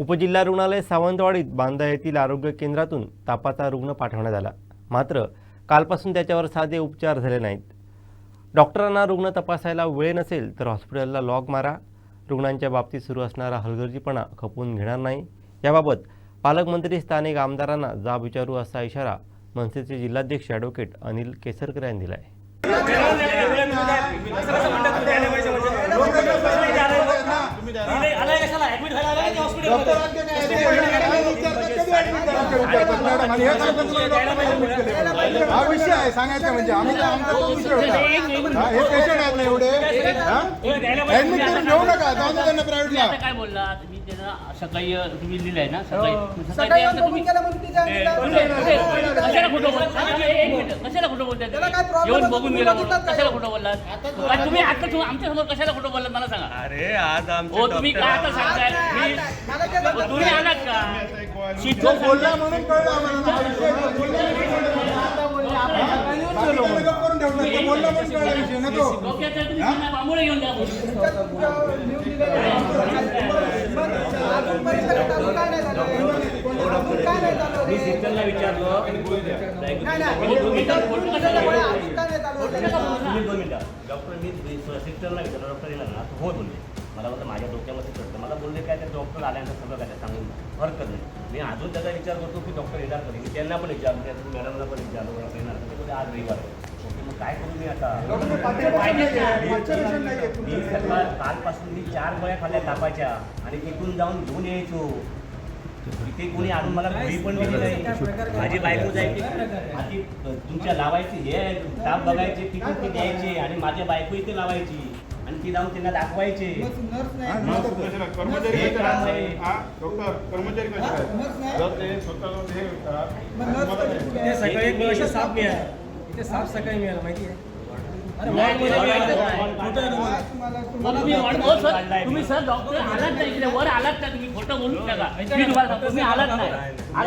उपजिल्हा रुग्णालय सावंतवाडीत बांदा येथील आरोग्य केंद्रातून तापाचा रुग्ण पाठवण्यात आला। मात्र कालपासून त्याच्यावर साधे उपचार झाले नाहीत। डॉक्टरांना रुग्ण तपासायला वेळ नसेल तर हॉस्पिटलला लॉग मारा। रुग्णांच्या बाबतीत सुरू असणारा हलगर्जीपणा खपवून घेणार नाही। याबाबत पालकमंत्री स्थानिक आमदारांना जाब विचारू असा इशारा मनसेचे जिल्हाध्यक्ष ॲडव्होकेट अनिल केसरकर यांनी दिला आहे। सांगायचं म्हणजे आम्ही विषय होता हे पेशंट आहेत ना एवढे ऍडमिट करून घेऊ नका जाऊन त्यांना प्रायव्हेटला काय बोलला तुम्ही त्यांना सकाळी तुम्ही लिहिलंय ना सकाळी कशाला खोटं बोलता कशाला खोटं बोलताय येऊन बघून गेला कशाला खोटं बोललात तुम्ही आता आमच्या समोर कशाला खोटं बोललात मला सांगा। अरे आज हो तुम्ही काय आता सांगताय तुम्ही आलात का तो बोलला म्हणून कळलं आम्हाला करून ठेवलं तो बोलला म्हणून कळला विषय ना तो बांबोळे घेऊन द्या मी सिस्टरला विचारलं डॉक्टर मी सिस्टरला विचारलं डॉक्टर येणार ना हो बोलले मला बोलतं माझ्या डोक्यामध्ये चढतं मला बोलले काय ते डॉक्टर आल्यानंतर सगळं काय सांगून हरकत नाही। मी अजून त्याचा विचार करतो की डॉक्टर येणार कधी मी त्यांना पण विचारलं मॅडमला पण विचारलं डॉक्टर येणार ते आज रविवार ओके मग काय करू मी आता मी सकाळ कालपासून मी 4 गोळ्या खाल्ल्या तापाच्या आणि तिथून जाऊन घेऊन यायचो इथे कोणी आणून मला गोळी पण दिली नाही। माझी बायको जायची आधी तुमच्या लावायची हे ताप बघायचे तिथून ते द्यायचे आणि माझ्या बायको इथे लावायची आणि ती जाऊन त्यांना दाखवायचे कर्मचारी सकाळी साफ मिळाला इथे साफ सकाळी मिळाला माहिती आहे। तुम्ही सर डॉक्टर आलात नाही इकडे वर आलात ना तुम्ही खोटं बोलू नका मी तुम्हाला सांगतो तुम्ही आलात नाही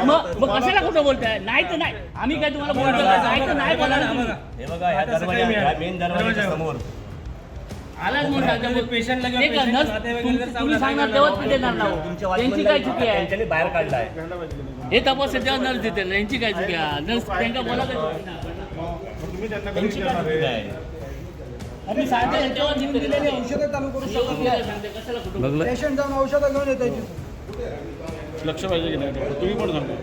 मग कशाला खोटं बोलताय नाही तर नाही आम्ही काय तुम्हाला बोलतो नाही तर नाही बोला हे बघा ह्या दरवाजा मेन दरवाजाच्या समोर आलाच म्हणून पेशंटला तुम्ही सांगणार तेव्हाच ते देणार ना त्यांची काय चुकी आहे त्यांनी बाहेर काढलाय हे तपास तेव्हा नर्स देते ना यांची काय चुकी आहे नर्स त्यांना बोला आम्ही सांगते तेव्हा दिलेली औषधं चालू करू शकतो पेशंट जाऊन औषधं घेऊन येतो लक्ष पाहिजे की नाही तुम्ही पण सांगा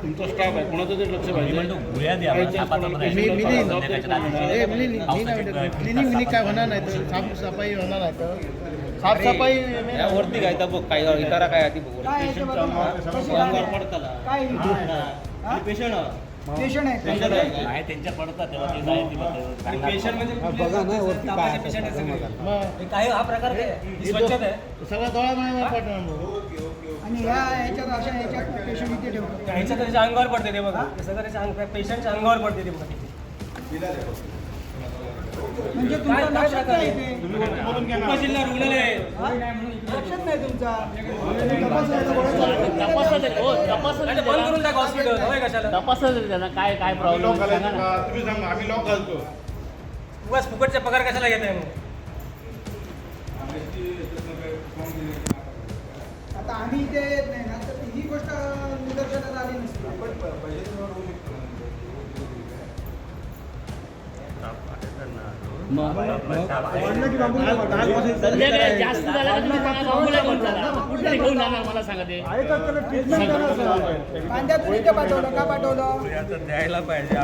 तुमचा स्टाफ आहे कोणाचं तरी लक्ष पाहिजे म्हणतो गोळ्या द्या क्लिनिक काय होणार नाही तर साफसफाई होणार नाही तर साफसफाई वरती काय बघ काय इतारा काय आधी बघू अंगावर पडतात पेशंट नाही त्यांच्या पडतात तेव्हा ते जाईल पेशंट म्हणजे बघा ना वरती पेशंट काय हा प्रकार स्वच्छता आहे सगळा डोळा आणि ह्याच्यात अशा ह्याच्यात पेशंट इथे ठेवतो ह्याच्यात त्याच्या अंगावर पडते ते बघा ते सगळं त्याच्या पेशंटच्या अंगावर पडते ते बघा म्हणजे तुमचा लक्षात नाही उपजिल्हा रुग्णालय आहे लक्षात नाही तुमचा बंद करून टाका हॉस्पिटल होय कशाला तपासच त्यांना काय काय प्रॉब्लेम तुम्ही सांगा आम्ही लॉक घालतो उगाच फुकटचा पगार कशाला घेताय मग आता आम्ही इथे येत नाही ना तर ही गोष्ट निदर्शनात आली नसते संध्याकाळी जास्त झाला का तुम्ही सांगा बांबोळ्या घेऊन चला कुठे घेऊन जाणार मला सांगा ते कांद्यातून इथे पाठवलं का पाठवलं द्यायला पाहिजे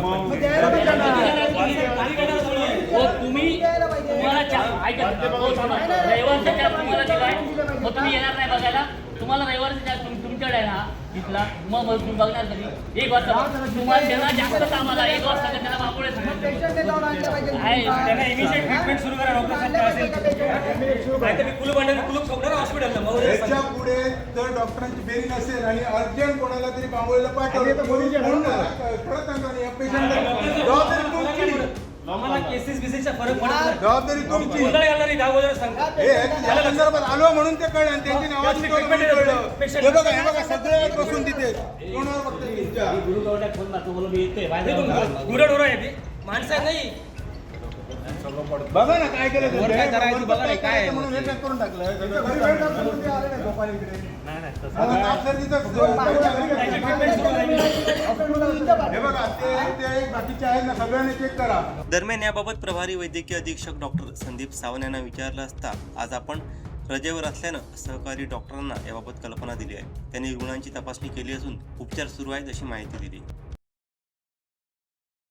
हो तुम्ही तुम्हाला ऐका रविवारचा चार्ज तुम्हाला दिलाय मग तुम्ही येणार नाही बघायला तुम्हाला रविवारचा चार्ज तुमच्याकडे आहे ना तिथला मग तुम्ही बघणार कधी 1 वाजता तुम्हाला त्यांना जास्त काम आला 1 वाजता त्यांना बांबोळे त्यांना इमिजिएट ट्रीटमेंट सुरू करा डॉक्टर कुलूप ठोकणार हॉस्पिटलला याच्या पुढे जर डॉक्टरांची बेरी नसेल आणि अर्जंट कोणाला तरी बांबोळीला पाठवलं कळत नाही या पेशंटला जबाबदारी तुमची आम्हाला केसेस बिसेसचा फरक पडत नाही जबाबदारी तुमची गोंधळ घालणारी गावोदर सांगा हे या संदर्भात आलो म्हणून ते कळलं आणि त्यांची नावाची कळलं हे बघा सगळे बसून तिथे कोणावर फक्त तुमच्या गुरुगवड्यात फोन मारतो बोलून मी येते गुरडोरा आहे ती माणसं नाही बघा ना काय केलं वर काय करायचं बघा ना, काय आहे म्हणून हे check करून टाकलं घरी वेळ टाकून ते आले नाही झोपायला इकडे. नाही नाही तसं आता ताप सर्दीचं हे बघा ते बाकीचे आहेत ना सगळ्यांनी चेक करा. दरम्यान याबाबत प्रभारी वैद्यकीय अधीक्षक डॉक्टर संदीप सावंत यांना विचारलं असता आज आपण रजेवर असल्यानं सहकारी डॉक्टरांना याबाबत कल्पना दिली आहे. त्यांनी रुग्णांची तपासणी केली असून उपचार सुरू आहेत अशी माहिती दिली.